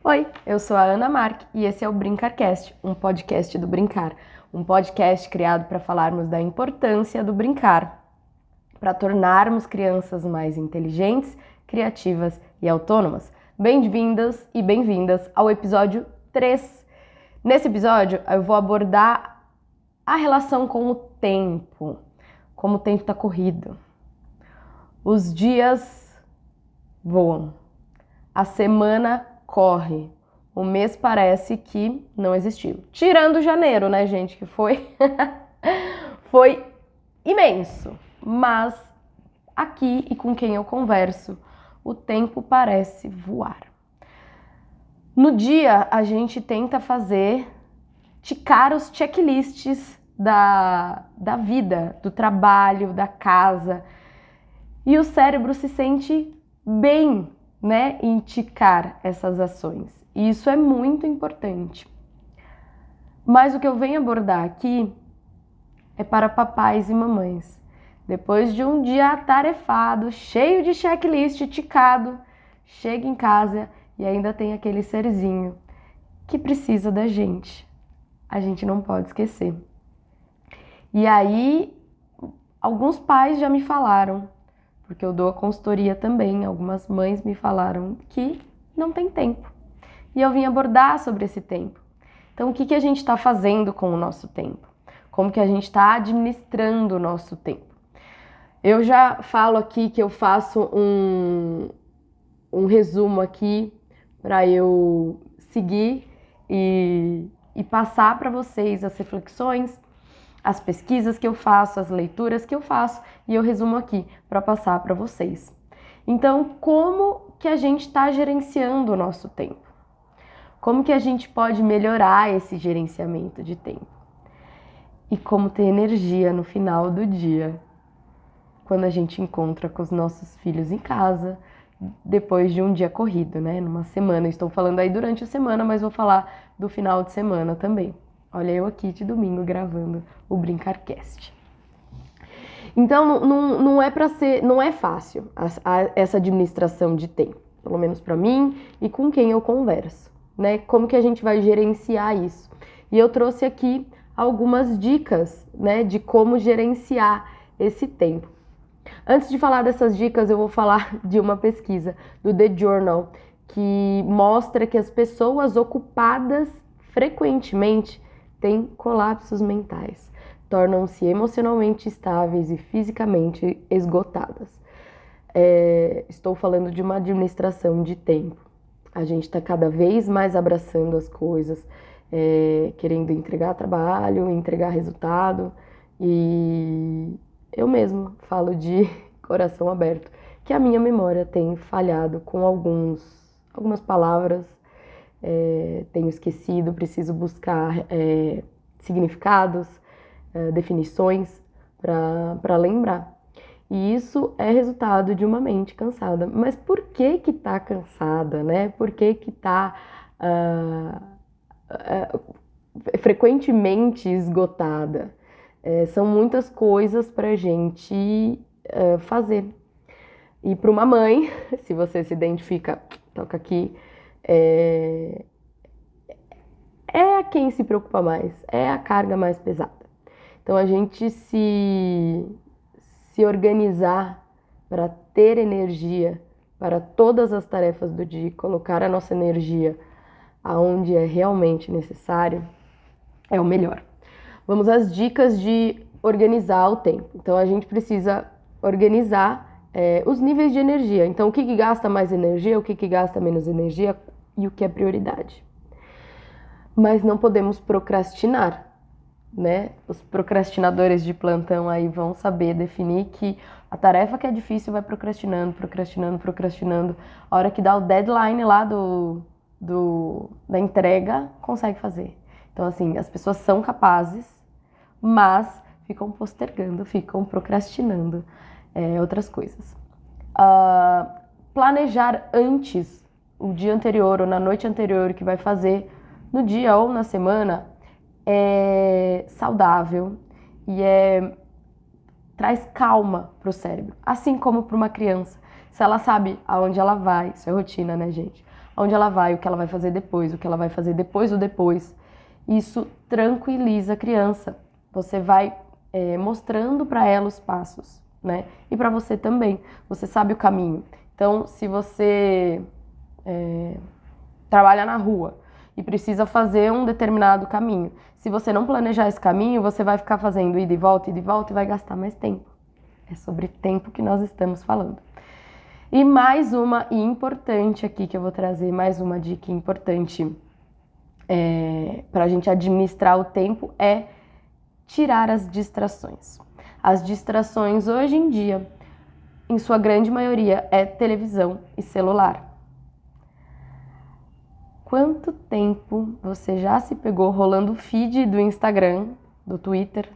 Oi, eu sou a Ana Mark e esse é o Brincarcast, um podcast do Brincar. Um podcast criado para falarmos da importância do brincar, para tornarmos crianças mais inteligentes, criativas e autônomas. Bem-vindas e bem-vindas ao episódio 3. Nesse episódio, eu vou abordar a relação com o tempo, como o tempo está corrido. Os dias voam, a semana corre, o mês parece que não existiu. Tirando janeiro, né, gente, que foi foi imenso. Mas aqui e com quem eu converso, o tempo parece voar. No dia, a gente tenta ticar os checklists da vida, do trabalho, da casa. E o cérebro se sente bem, né, em ticar essas ações. E isso é muito importante. Mas o que eu venho abordar aqui é para papais e mamães. Depois de um dia atarefado, cheio de checklist ticado, chega em casa e ainda tem aquele serzinho que precisa da gente. A gente não pode esquecer. E aí, alguns pais já me falaram, porque eu dou a consultoria também, algumas mães me falaram que não tem tempo. E eu vim abordar sobre esse tempo. Então, o que a gente está fazendo com o nosso tempo? Como que a gente está administrando o nosso tempo? Eu já falo aqui que eu faço um resumo aqui para eu seguir e passar para vocês as reflexões, as pesquisas que eu faço, as leituras que eu faço, e eu resumo aqui para passar para vocês. Então, como que a gente está gerenciando o nosso tempo? Como que a gente pode melhorar esse gerenciamento de tempo? E como ter energia no final do dia, quando a gente encontra com os nossos filhos em casa, depois de um dia corrido, né? Numa semana, estou falando aí durante a semana, mas vou falar do final de semana também. Olha eu aqui de domingo gravando o Brincarcast. Então não é fácil essa administração de tempo, pelo menos para mim e com quem eu converso, né? Como que a gente vai gerenciar isso? E eu trouxe aqui algumas dicas, né, de como gerenciar esse tempo. Antes de falar dessas dicas, eu vou falar de uma pesquisa do The Journal que mostra que as pessoas ocupadas frequentemente têm colapsos mentais, tornam-se emocionalmente estáveis e fisicamente esgotadas. Estou falando de uma administração de tempo. A gente está cada vez mais abraçando as coisas, querendo entregar trabalho, entregar resultado, e eu mesma falo de coração aberto que a minha memória tem falhado com algumas palavras, tenho esquecido, preciso buscar significados, definições para lembrar. E isso é resultado de uma mente cansada. Mas por que que tá cansada, né? Por que que tá frequentemente esgotada? São muitas coisas pra gente fazer. E para uma mãe, se você se identifica, toca aqui, é quem se preocupa mais, é a carga mais pesada. Então a gente se organizar para ter energia para todas as tarefas do dia, colocar a nossa energia aonde é realmente necessário, é o melhor. Vamos às dicas de organizar o tempo. Então a gente precisa organizar os níveis de energia. Então o que gasta mais energia, o que gasta menos energia e o que é prioridade. Mas não podemos procrastinar, né? Os procrastinadores de plantão aí vão saber definir que a tarefa que é difícil vai procrastinando. A hora que dá o deadline lá da entrega, consegue fazer. Então, assim, as pessoas são capazes, mas ficam postergando, ficam procrastinando outras coisas. Planejar antes, o dia anterior ou na noite anterior, o que vai fazer no dia ou na semana, é saudável e traz calma para o cérebro, assim como para uma criança. Se ela sabe aonde ela vai, isso é rotina, né, gente? onde ela vai, o que ela vai fazer depois, o que ela vai fazer depois do depois. Isso tranquiliza a criança. Você vai mostrando para ela os passos, né? E para você também. Você sabe o caminho. Então, se você trabalha na rua e precisa fazer um determinado caminho, se você não planejar esse caminho, você vai ficar fazendo ida e volta e vai gastar mais tempo. É sobre tempo que nós estamos falando. E mais uma importante aqui que eu vou trazer, mais uma dica importante para a gente administrar o tempo é tirar as distrações. As distrações hoje em dia, em sua grande maioria, é televisão e celular. Quanto tempo você já se pegou rolando o feed do Instagram, do Twitter,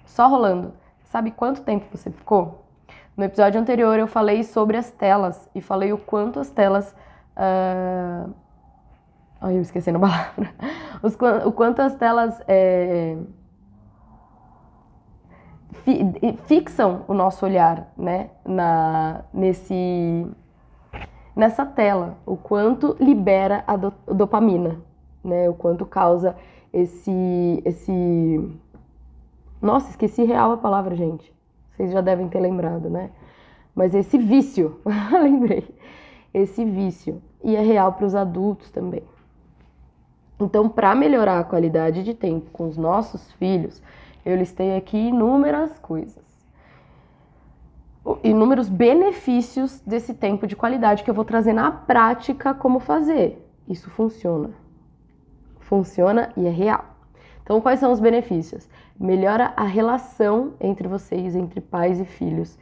só rolando? Sabe quanto tempo você ficou? No episódio anterior eu falei sobre as telas e falei o quanto as telas... Ai, eu esqueci a palavra. O quanto as telas fixam o nosso olhar, né? Nessa tela, o quanto libera a dopamina, né? O quanto causa esse... Nossa, esqueci real a palavra, gente. Vocês já devem ter lembrado, né? Mas esse vício, lembrei. Esse vício. E é real para os adultos também. Então, para melhorar a qualidade de tempo com os nossos filhos, eu listei aqui inúmeras coisas. Inúmeros benefícios desse tempo de qualidade que eu vou trazer na prática como fazer. Isso funciona. Funciona e é real. Então, quais são os benefícios? Melhora a relação entre vocês, entre pais e filhos.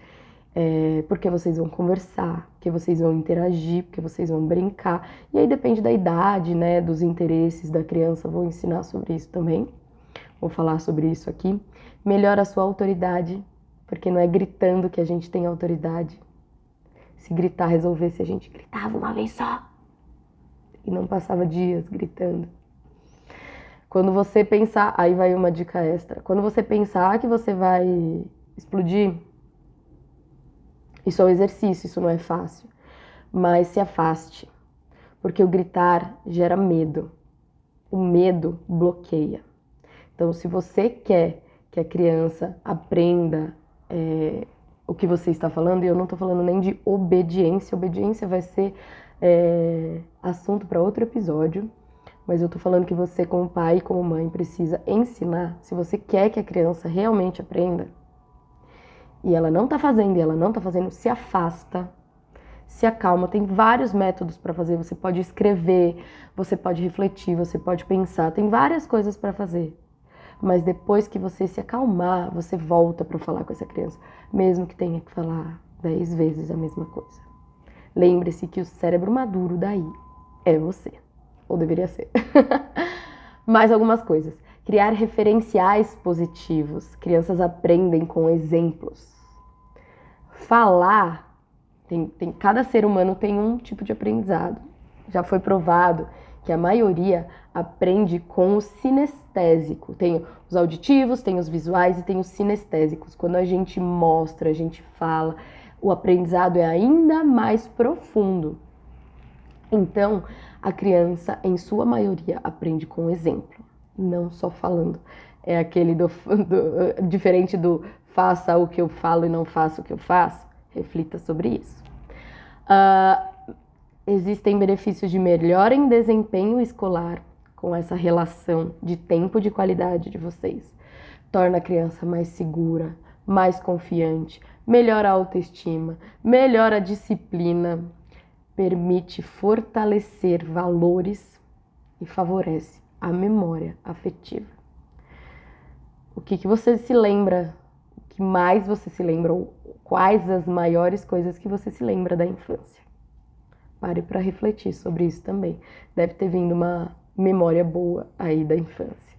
Porque vocês vão conversar, porque vocês vão interagir, porque vocês vão brincar. E aí depende da idade, né, dos interesses da criança. Vou ensinar sobre isso também. Vou falar sobre isso aqui. Melhora a sua autoridade, porque não é gritando que a gente tem autoridade. Se gritar resolvesse, a gente gritava uma vez só. E não passava dias gritando. Quando você pensar... Aí vai uma dica extra. Quando você pensar que você vai explodir... Isso é um exercício, isso não é fácil. Mas se afaste. Porque o gritar gera medo. O medo bloqueia. Então, se você quer que a criança aprenda o que você está falando, e eu não estou falando nem de obediência. Obediência vai ser assunto para outro episódio. Mas eu estou falando que você, como pai e como mãe, precisa ensinar. Se você quer que a criança realmente aprenda, e ela não tá fazendo, se afasta, se acalma. Tem vários métodos para fazer. Você pode escrever, você pode refletir, você pode pensar. Tem várias coisas para fazer. Mas depois que você se acalmar, você volta para falar com essa criança. Mesmo que tenha que falar 10 vezes a mesma coisa. Lembre-se que o cérebro maduro daí é você. Ou deveria ser. Mais algumas coisas. Criar referenciais positivos. Crianças aprendem com exemplos. Falar, cada ser humano tem um tipo de aprendizado. Já foi provado que a maioria aprende com o sinestésico. Tem os auditivos, tem os visuais e tem os sinestésicos. Quando a gente mostra, a gente fala, o aprendizado é ainda mais profundo. Então, a criança, em sua maioria, aprende com exemplo, não só falando. É aquele diferente do faça o que eu falo e não faça o que eu faço. Reflita sobre isso. Existem benefícios de melhora em desempenho escolar com essa relação de tempo de qualidade de vocês. Torna a criança mais segura, mais confiante, melhora a autoestima, melhora a disciplina, permite fortalecer valores e favorece a memória afetiva. O que você se lembra? O que mais você se lembra? Ou quais as maiores coisas que você se lembra da infância? Pare para refletir sobre isso também. Deve ter vindo uma memória boa aí da infância.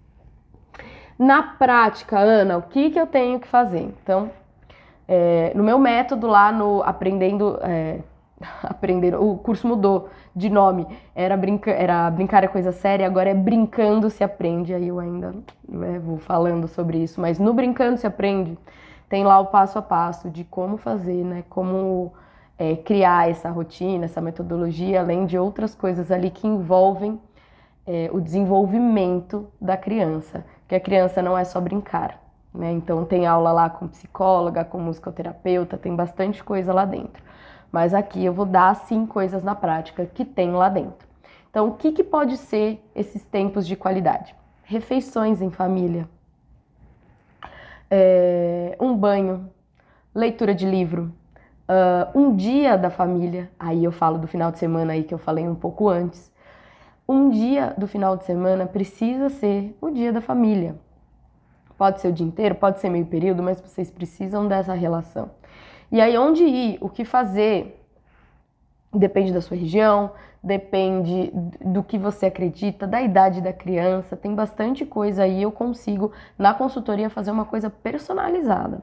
Na prática, Ana, o que eu tenho que fazer? Então, no meu método lá no Aprendendo, o curso mudou de nome. Era Brincar é Coisa Séria, agora é Brincando se Aprende. Aí eu ainda vou falando sobre isso. Mas no Brincando se Aprende, tem lá o passo a passo de como fazer, né? Como criar essa rotina, essa metodologia, além de outras coisas ali que envolvem o desenvolvimento da criança, porque a criança não é só brincar, né? Então tem aula lá com psicóloga, com musicoterapeuta, tem bastante coisa lá dentro. Mas aqui eu vou dar, sim, coisas na prática que tem lá dentro. Então, o que pode ser esses tempos de qualidade? Refeições em família, um banho, leitura de livro, um dia da família, aí eu falo do final de semana aí que eu falei um pouco antes. Um dia do final de semana precisa ser o dia da família. Pode ser o dia inteiro, pode ser meio período, mas vocês precisam dessa relação. E aí onde ir, o que fazer, depende da sua região, depende do que você acredita, da idade da criança, tem bastante coisa aí, eu consigo na consultoria fazer uma coisa personalizada.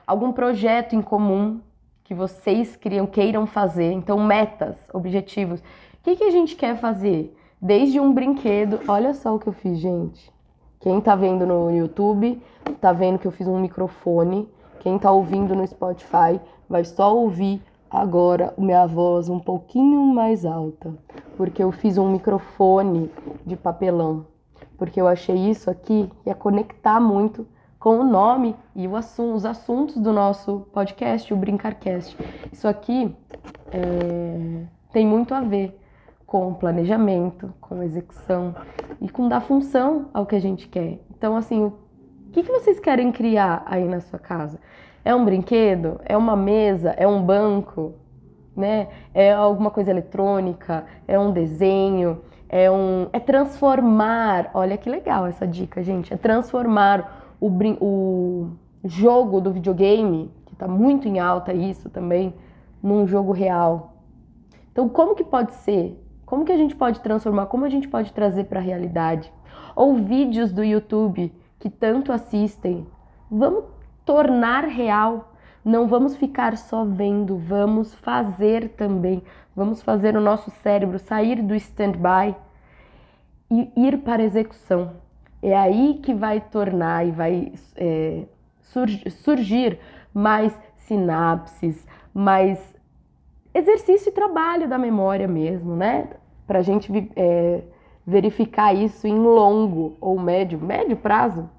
Algum projeto em comum que vocês queiram fazer, então metas, objetivos. O que a gente quer fazer? Desde um brinquedo, olha só o que eu fiz, gente. Quem tá vendo no YouTube, tá vendo que eu fiz um microfone. Quem tá ouvindo no Spotify vai só ouvir agora minha voz um pouquinho mais alta, porque eu fiz um microfone de papelão, porque eu achei isso aqui ia conectar muito com o nome e os assuntos do nosso podcast, o Brincarcast. Isso aqui tem muito a ver com planejamento, com execução e com dar função ao que a gente quer. Então, assim, o que vocês querem criar aí na sua casa? É um brinquedo? É uma mesa? É um banco? Né? É alguma coisa eletrônica? É um desenho? É transformar. Olha que legal essa dica, gente. É transformar o jogo do videogame, que está muito em alta isso também, num jogo real. Então, como que pode ser? Como que a gente pode transformar? Como a gente pode trazer para a realidade? Ou vídeos do YouTube que tanto assistem. Vamos tornar real. Não vamos ficar só vendo, vamos fazer também. Vamos fazer o nosso cérebro sair do stand-by e ir para a execução. É aí que vai tornar e vai surgir mais sinapses, mais exercício e trabalho da memória mesmo, né? Pra gente verificar isso em longo ou médio prazo,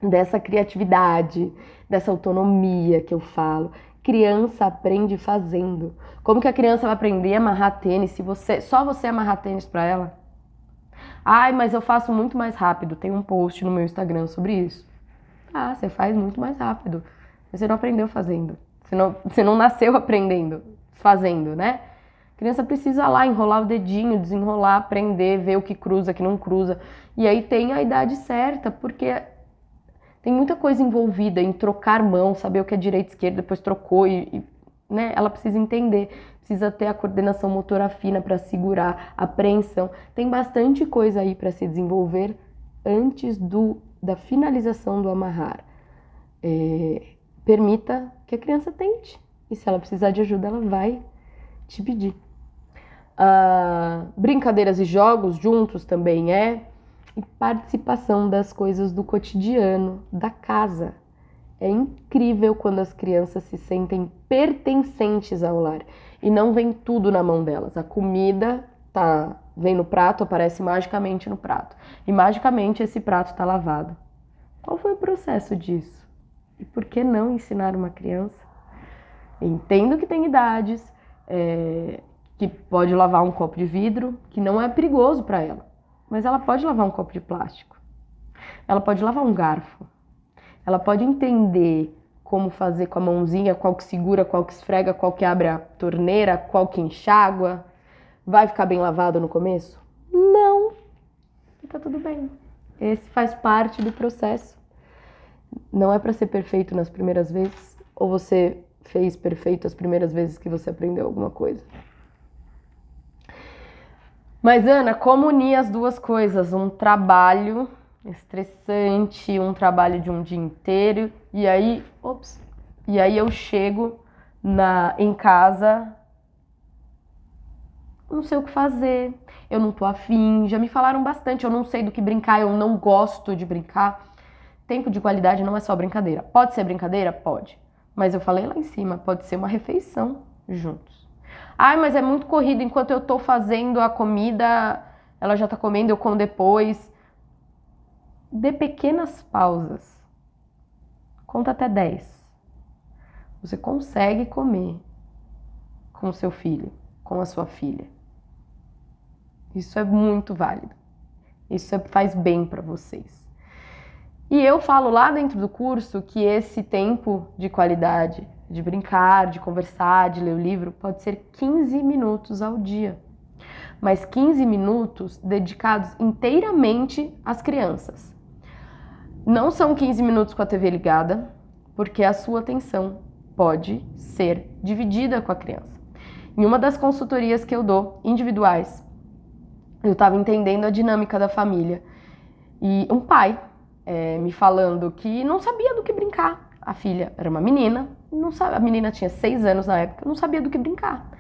dessa criatividade, dessa autonomia que eu falo. Criança aprende fazendo. Como que a criança vai aprender a amarrar tênis se só você amarrar tênis pra ela? Ai, mas eu faço muito mais rápido. Tem um post no meu Instagram sobre isso. Ah, você faz muito mais rápido. Você não aprendeu fazendo. Você não nasceu aprendendo, fazendo, né? A criança precisa lá enrolar o dedinho, desenrolar, aprender, ver o que cruza, o que não cruza. E aí tem a idade certa, porque tem muita coisa envolvida em trocar mão, saber o que é direita e esquerda, depois trocou né? Ela precisa entender, precisa ter a coordenação motora fina para segurar, a apreensão. Tem bastante coisa aí para se desenvolver antes da finalização do amarrar. Permita que a criança tente. E se ela precisar de ajuda, ela vai te pedir. Brincadeiras e jogos juntos também e participação das coisas do cotidiano, da casa. É incrível quando as crianças se sentem pertencentes ao lar e não vem tudo na mão delas. A comida vem no prato, aparece magicamente no prato. E magicamente esse prato está lavado. Qual foi o processo disso? E por que não ensinar uma criança? Entendo que tem idades que pode lavar um copo de vidro, que não é perigoso para ela. Mas ela pode lavar um copo de plástico. Ela pode lavar um garfo. Ela pode entender como fazer com a mãozinha, qual que segura, qual que esfrega, qual que abre a torneira, qual que enxágua. Vai ficar bem lavado no começo? Não. Fica tudo bem. Esse faz parte do processo. Não é para ser perfeito nas primeiras vezes, ou você fez perfeito as primeiras vezes que você aprendeu alguma coisa. Mas, Ana, como unir as duas coisas? Um trabalho estressante, um trabalho de um dia inteiro, e aí eu chego em casa, não sei o que fazer, eu não tô afim, já me falaram bastante, eu não sei do que brincar, eu não gosto de brincar. Tempo de qualidade não é só brincadeira. Pode ser brincadeira? Pode. Mas eu falei lá em cima, pode ser uma refeição juntos. Ai, mas é muito corrido, enquanto eu tô fazendo a comida, ela já tá comendo, eu como depois. Dê pequenas pausas. Conta até 10. Você consegue comer com o seu filho, com a sua filha. Isso é muito válido. Isso faz bem para vocês. E eu falo lá dentro do curso que esse tempo de qualidade, de brincar, de conversar, de ler o livro, pode ser 15 minutos ao dia. Mas 15 minutos dedicados inteiramente às crianças. Não são 15 minutos com a TV ligada, porque a sua atenção pode ser dividida com a criança. Em uma das consultorias que eu dou, individuais, eu estava entendendo a dinâmica da família. E um pai me falando que não sabia do que brincar. A filha era uma menina, a menina tinha 6 anos na época, não sabia do que brincar.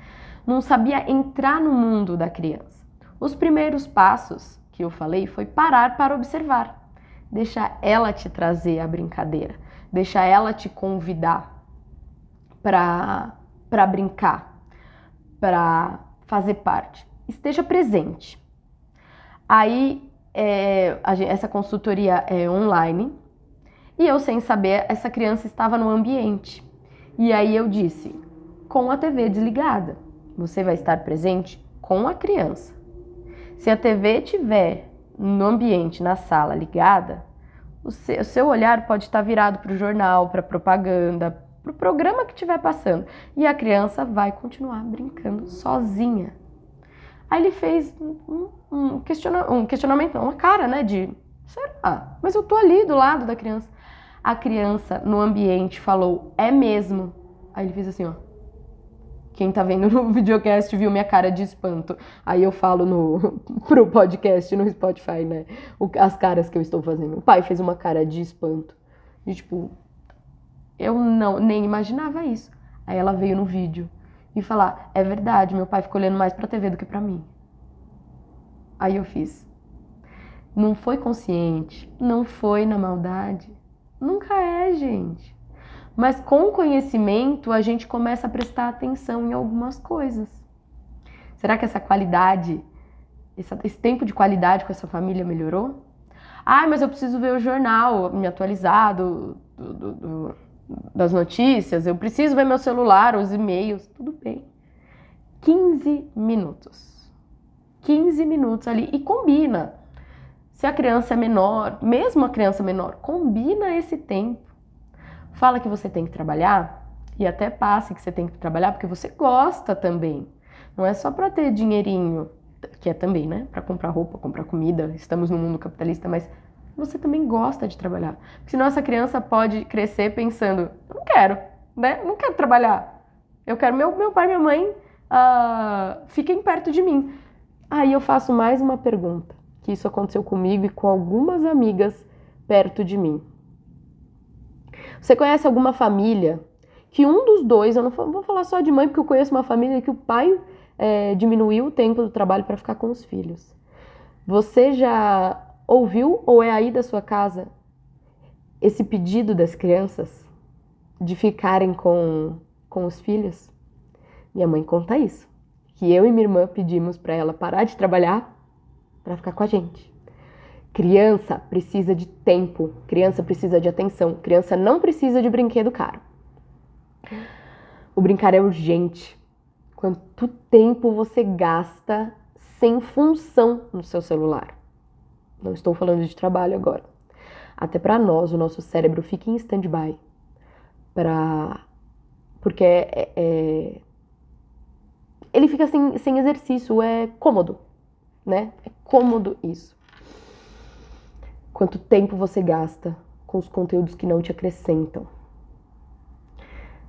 Não sabia entrar no mundo da criança. Os primeiros passos que eu falei foi parar para observar. Deixar ela te trazer a brincadeira. Deixar ela te convidar para brincar, para fazer parte. Esteja presente. Aí, essa consultoria é online e eu, sem saber, essa criança estava no ambiente. E aí eu disse, com a TV desligada, você vai estar presente com a criança. Se a TV estiver no ambiente, na sala, ligada, o seu olhar pode estar virado para o jornal, para a propaganda, para o programa que estiver passando. E a criança vai continuar brincando sozinha. Aí ele fez um questionamento, não, uma cara, né, de, será? Mas eu tô ali do lado da criança. A criança, no ambiente, falou, é mesmo. Aí ele fez assim, ó. Quem tá vendo no videocast viu minha cara de espanto. Aí eu falo pro podcast, no Spotify, né, as caras que eu estou fazendo. O pai fez uma cara de espanto. E tipo, eu nem imaginava isso. Aí ela veio no vídeo e falar, é verdade, meu pai ficou olhando mais pra TV do que pra mim. Aí eu fiz. Não foi consciente, não foi na maldade. Nunca é, gente. Mas com o conhecimento, a gente começa a prestar atenção em algumas coisas. Será que essa qualidade, esse tempo de qualidade com essa família melhorou? Ah, mas eu preciso ver o jornal, me atualizar das notícias, eu preciso ver meu celular, os e-mails, tudo bem. 15 minutos. 15 minutos ali e combina. Se a criança é menor, mesmo a criança menor, combina esse tempo. Fala que você tem que trabalhar e até passe que você tem que trabalhar porque você gosta também. Não é só para ter dinheirinho, que é também, né? Para comprar roupa, comprar comida. Estamos no mundo capitalista, mas você também gosta de trabalhar. Porque senão essa criança pode crescer pensando, eu não quero, né? Não quero trabalhar. Eu quero meu pai e minha mãe fiquem perto de mim. Aí eu faço mais uma pergunta, que isso aconteceu comigo e com algumas amigas perto de mim. Você conhece alguma família que um dos dois, eu não vou falar só de mãe, porque eu conheço uma família que o pai diminuiu o tempo do trabalho para ficar com os filhos. Você já ouviu ou é aí da sua casa esse pedido das crianças de ficarem com os filhos? Minha mãe conta isso, que eu e minha irmã pedimos para ela parar de trabalhar para ficar com a gente. Criança precisa de tempo, criança precisa de atenção, criança não precisa de brinquedo caro. O brincar é urgente. Quanto tempo você gasta sem função no seu celular? Não estou falando de trabalho agora. Até para nós, o nosso cérebro fica em stand-by. Porque ele fica sem exercício, é cômodo, né? É cômodo isso. Quanto tempo você gasta com os conteúdos que não te acrescentam?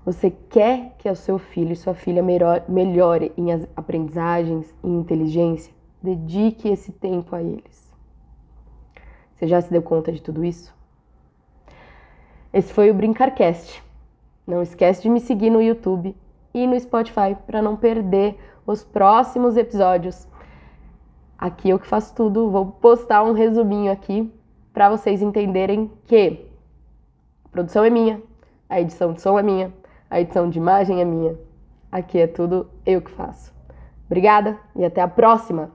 Você quer que o seu filho e sua filha melhore em aprendizagens e inteligência? Dedique esse tempo a eles. Você já se deu conta de tudo isso? Esse foi o BrincarCast. Não esquece de me seguir no YouTube e no Spotify para não perder os próximos episódios. Aqui eu que faço tudo, vou postar um resuminho aqui para vocês entenderem que a produção é minha, A edição de som é minha, a edição de imagem é minha. Aqui é tudo eu que faço. Obrigada e até a próxima.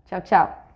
Tchau, tchau.